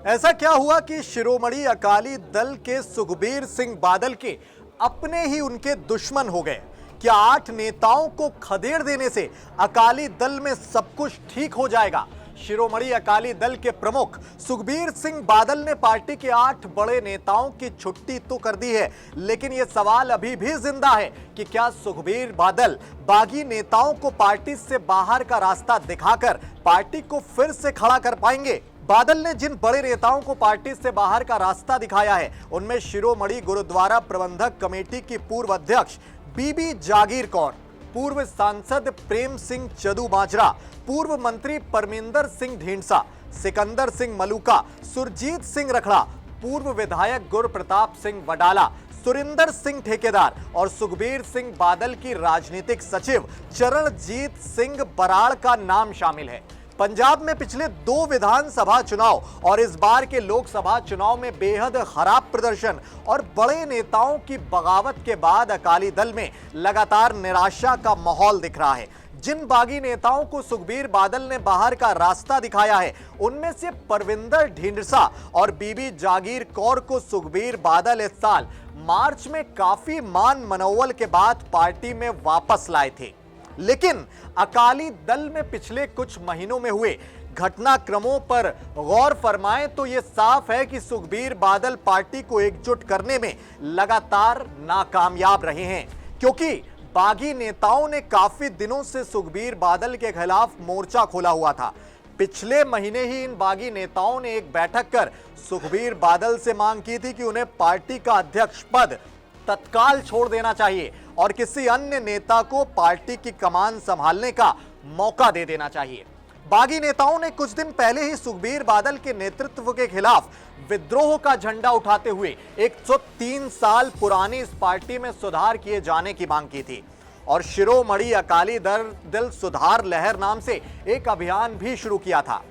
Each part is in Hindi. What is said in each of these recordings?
ऐसा क्या हुआ कि शिरोमणि अकाली दल के सुखबीर सिंह बादल के अपने ही उनके दुश्मन हो गए? क्या 8 नेताओं को खदेड़ देने से अकाली दल में सब कुछ ठीक हो जाएगा? शिरोमणि अकाली दल के प्रमुख सुखबीर सिंह बादल ने पार्टी के 8 बड़े नेताओं की छुट्टी तो कर दी है, लेकिन यह सवाल अभी भी जिंदा है कि क्या सुखबीर बादल बागी नेताओं को पार्टी से बाहर का रास्ता दिखाकर पार्टी को फिर से खड़ा कर पाएंगे? बादल ने जिन बड़े नेताओं को पार्टी से बाहर का रास्ता दिखाया है, उनमें शिरोमणि गुरुद्वारा प्रबंधक कमेटी की पूर्व अध्यक्ष बीबी जागीर कौर, पूर्व सांसद प्रेम सिंह चदू माजरा, पूर्व मंत्री परमिंदर सिंह ढींडसा, सिकंदर सिंह मलूका, सुरजीत सिंह रखड़ा, पूर्व विधायक गुरप्रताप सिंह वडाला, सुरिंदर सिंह ठेकेदार और सुखबीर सिंह बादल की राजनीतिक सचिव चरणजीत सिंह बराड़ का नाम शामिल है। पंजाब में पिछले 2 विधानसभा चुनाव और इस बार के लोकसभा चुनाव में बेहद खराब प्रदर्शन और बड़े नेताओं की बगावत के बाद अकाली दल में लगातार निराशा का माहौल दिख रहा है। जिन बागी नेताओं को सुखबीर बादल ने बाहर का रास्ता दिखाया है, उनमें से परविंदर ढींडसा और बीबी जागीर कौर को सुखबीर बादल इस साल मार्च में काफी मान मनोवल के बाद पार्टी में वापस लाए थे। लेकिन अकाली दल में पिछले कुछ महीनों में हुए घटनाक्रमों पर गौर फरमाएं तो यह साफ है कि सुखबीर बादल पार्टी को एकजुट करने में लगातार नाकामयाब रहे हैं, क्योंकि बागी नेताओं ने काफी दिनों से सुखबीर बादल के खिलाफ मोर्चा खोला हुआ था। पिछले महीने ही इन बागी नेताओं ने एक बैठक कर सुखबीर बादल से मांग की थी कि उन्हें पार्टी का अध्यक्ष पद तत्काल छोड़ देना चाहिए और किसी अन्य नेता को पार्टी की कमान संभालने का मौका दे देना चाहिए। बागी नेताओं ने कुछ दिन पहले ही सुखबीर बादल के नेतृत्व के खिलाफ विद्रोह का झंडा उठाते हुए 103 साल पुरानी इस पार्टी में सुधार किए जाने की मांग की थी और शिरोमणि अकाली दल सुधार लहर नाम से एक अभियान भी शुरू किया था।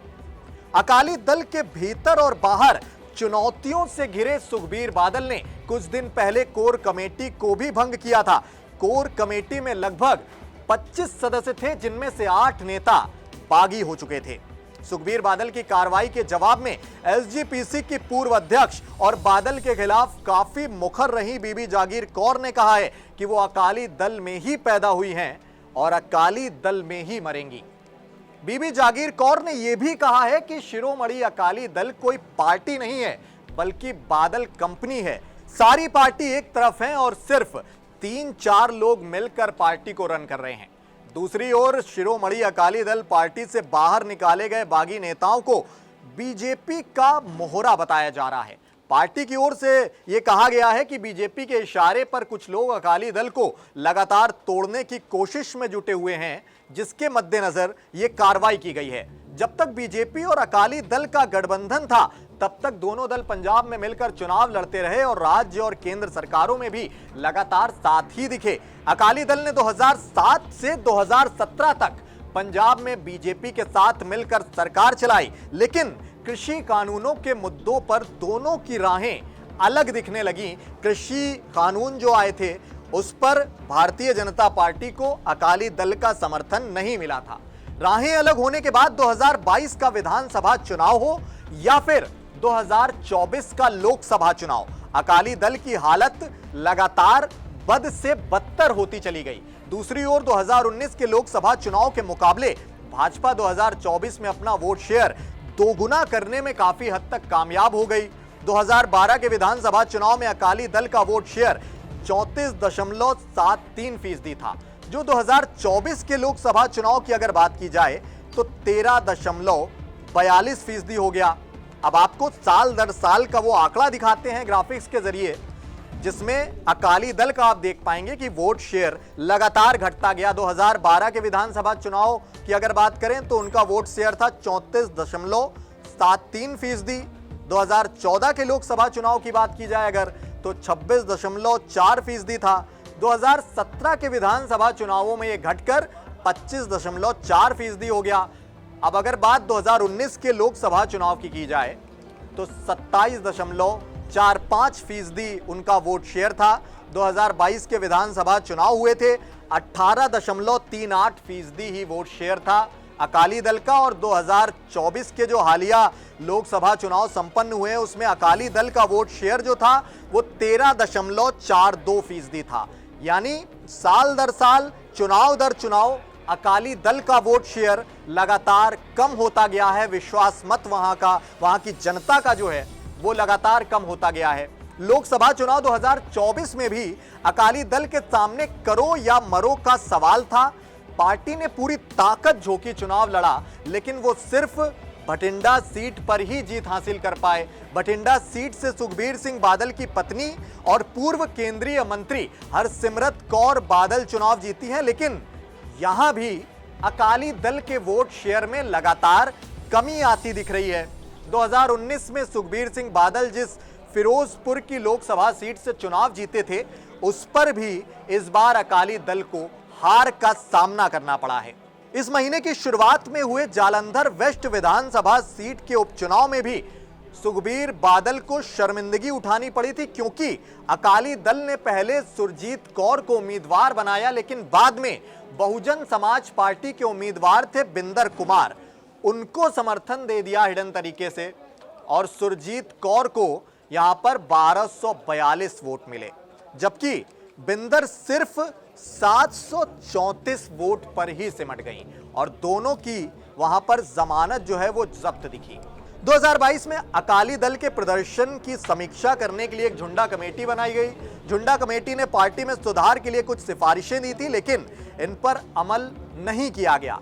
अकाली दल के भीतर और बाहर चुनौतियों से घिरे सुखबीर बादल ने कुछ दिन पहले कोर कमेटी को भी भंग किया था। कोर कमेटी में लगभग 25 सदस्य थे, जिनमें से 8 नेता बागी हो चुके थे। सुखबीर बादल की कार्रवाई के जवाब में एसजीपीसी की पूर्व अध्यक्ष और बादल के खिलाफ काफी मुखर रही बीबी जागीर कौर ने कहा है कि वो अकाली दल में ही पैदा हुई हैं और अकाली दल में ही मरेंगी। बीबी जागीर कौर ने यह भी कहा है कि शिरोमणि अकाली दल कोई पार्टी नहीं है, बल्कि बादल कंपनी है। सारी पार्टी एक तरफ है और सिर्फ 3-4 लोग मिलकर पार्टी को रन कर रहे हैं। दूसरी ओर शिरोमणि अकाली दल पार्टी से बाहर निकाले गए बागी नेताओं को बीजेपी का मोहरा बताया जा रहा है। पार्टी की ओर से यह कहा गया है कि बीजेपी के इशारे पर कुछ लोग अकाली दल को लगातार तोड़ने की कोशिश में जुटे हुए हैं, जिसके मद्देनजर यह कार्रवाई की गई है। जब तक बीजेपी और अकाली दल का गठबंधन था, तब तक दोनों दल पंजाब में मिलकर चुनाव लड़ते रहे और राज्य और केंद्र सरकारों में भी लगातार साथ ही दिखे। अकाली दल ने 2007 से 2017 तक पंजाब में बीजेपी के साथ मिलकर सरकार चलाई, लेकिन कृषि कानूनों के मुद्दों पर दोनों की राहें अलग दिखने लगी। कृषि कानून जो आए थे, उस पर भारतीय जनता पार्टी को अकाली दल का समर्थन नहीं मिला था। राहें अलग होने के बाद 2022 का विधानसभा चुनाव हो या फिर 2024 का लोकसभा चुनाव, अकाली दल की हालत लगातार बद से बदतर होती चली गई। दूसरी ओर 2019 के लोकसभा चुनाव के मुकाबले भाजपा 2024 में अपना वोट शेयर दोगुना करने में काफी हद तक कामयाब हो गई। 2012 के विधानसभा चुनाव में अकाली दल का वोट शेयर 34.73% था, जो 2024 के लोकसभा चुनाव की अगर बात की जाए तो 13.42% हो गया। अब आपको साल दर साल का वो आंकड़ा दिखाते हैं ग्राफिक्स के जरिए, जिसमें अकाली दल का आप देख पाएंगे कि वोट शेयर लगातार घटता गया। 2012 के विधानसभा चुनाव की अगर बात करें तो उनका वोट शेयर था 34.73%। 2014 के लोकसभा चुनाव की बात की जाए अगर तो 26.4% था। 2017 के विधानसभा चुनावों में यह घटकर 25.4% हो गया। अब अगर बात 2019 के लोकसभा चुनाव की जाए तो 27.45% उनका वोट शेयर था। 2022 के विधानसभा चुनाव हुए थे, 18.38% ही वोट शेयर था। अकाली दल का, और 2024 के जो हालिया लोकसभा चुनाव संपन्न हुए उसमें अकाली दल का वोट शेयर जो था वो 13.42% था। यानी साल दर साल, चुनाव दर चुनाव अकाली दल का वोट शेयर लगातार कम होता गया है। विश्वास मत वहां की जनता का जो है वो लगातार कम होता गया है। लोकसभा चुनाव 2024 में भी अकाली दल के सामने करो या मरो का सवाल था। पार्टी ने पूरी ताकत झोंकी, चुनाव लड़ा, लेकिन वो सिर्फ भटिंडा सीट पर ही जीत हासिल कर पाए। भटिंडा सीट से सुखबीर सिंह बादल की पत्नी और पूर्व केंद्रीय मंत्री हरसिमरत कौर बादल चुनाव जीती हैं, लेकिन यहां भी अकाली दल के वोट शेयर में लगातार कमी आती दिख रही है। 2019 में सुखबीर सिंह बादल जिस फिरोजपुर की लोकसभा सीट से चुनाव जीते थे, उस पर भी इस बार अकाली दल को हार का सामना करना पड़ा है। इस महीने की शुरुआत में हुए जालंधर वेस्ट विधानसभा सीट के उपचुनाव में भी सुखबीर बादल को शर्मिंदगी उठानी पड़ी थी, क्योंकि अकाली दल ने पहले सुरजीत कौर को उम्मीदवार बनाया, लेकिन बाद में बहुजन समाज पार्टी के उम्मीदवार थे बिंदर कुमार, उनको समर्थन दे दिया हिडन तरीके से, और सुरजीत कौर को यहां पर 1242 वोट मिले, जबकि बिंदर सिर्फ 734 वोट पर ही सिमट गई और दोनों की वहां पर जमानत जो है वो जब्त दिखी। 2022 में अकाली दल के प्रदर्शन की समीक्षा करने के लिए एक झुंडा कमेटी बनाई गई। झुंडा कमेटी ने पार्टी में सुधार के लिए कुछ सिफारिशें दी थी, लेकिन इन पर अमल नहीं किया गया।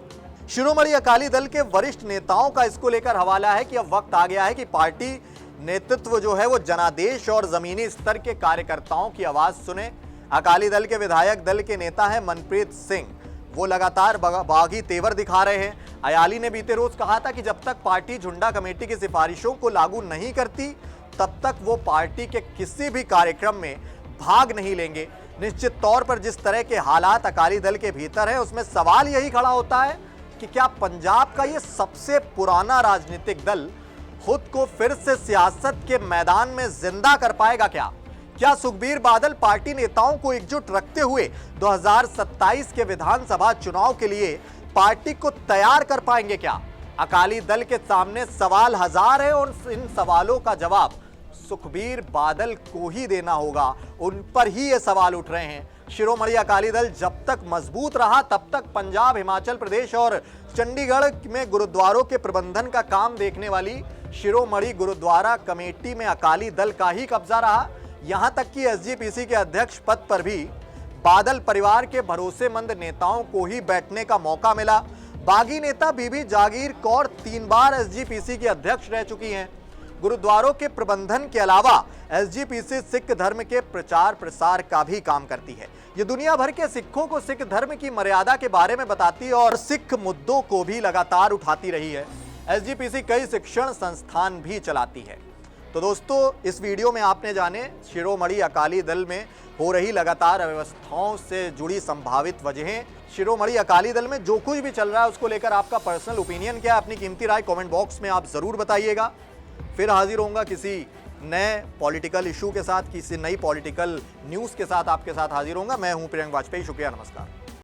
शिरोमणि अकाली दल के वरिष्ठ नेताओं का इसको लेकर हवाला है कि अब वक्त आ गया है कि पार्टी नेतृत्व जो है वो जनादेश और जमीनी स्तर के कार्यकर्ताओं की आवाज सुने। अकाली दल के विधायक दल के नेता हैं मनप्रीत सिंह, वो लगातार बागी तेवर दिखा रहे हैं। अयाली ने बीते रोज कहा था कि जब तक पार्टी झुंडा कमेटी की सिफारिशों को लागू नहीं करती, तब तक वो पार्टी के किसी भी कार्यक्रम में भाग नहीं लेंगे। निश्चित तौर पर जिस तरह के हालात अकाली दल के भीतर है, उसमें सवाल यही खड़ा होता है कि क्या पंजाब का ये सबसे पुराना राजनीतिक दल खुद को फिर से सियासत के मैदान में जिंदा कर पाएगा? क्या सुखबीर बादल पार्टी नेताओं को एकजुट रखते हुए 2027 के विधानसभा चुनाव के लिए पार्टी को तैयार कर पाएंगे? अकाली दल के सामने सवाल हजार है और इन सवालों का जवाब सुखबीर बादल को ही देना होगा। उन पर ही ये सवाल उठ रहे हैं। शिरोमणि अकाली दल जब तक मजबूत रहा, तब तक पंजाब, हिमाचल प्रदेश और चंडीगढ़ में गुरुद्वारों के प्रबंधन का काम देखने वाली शिरोमणि गुरुद्वारा कमेटी में अकाली दल का ही कब्जा रहा। यहां तक कि एसजीपीसी के अध्यक्ष पद पर भी बादल परिवार के भरोसेमंद नेताओं को ही बैठने का मौका मिला। बागी नेता बीबी जागीर कौर 3 बार एसजीपीसी के अध्यक्ष रह चुकी हैं। गुरुद्वारों के प्रबंधन के अलावा एसजीपीसी सिख धर्म के प्रचार प्रसार का भी काम करती है। ये दुनिया भर के सिखों को सिख धर्म की मर्यादा के बारे में बताती है और सिख मुद्दों को भी लगातार उठाती रही है। एसजीपीसी कई शिक्षण संस्थान भी चलाती है। तो दोस्तों, इस वीडियो में आपने जाने शिरोमणि अकाली दल में हो रही लगातार अव्यवस्थाओं से जुड़ी संभावित वजहें। शिरोमणि अकाली दल में जो कुछ भी चल रहा है उसको लेकर आपका पर्सनल ओपिनियन क्या है? अपनी कीमती राय कमेंट बॉक्स में आप जरूर बताइएगा। फिर हाजिर होऊंगा किसी नए पॉलिटिकल इशू के साथ, किसी नई पॉलिटिकल न्यूज़ के साथ आपके साथ हाजिर होऊंगा। मैं हूं प्रियंक वाजपेयी। शुक्रिया, नमस्कार।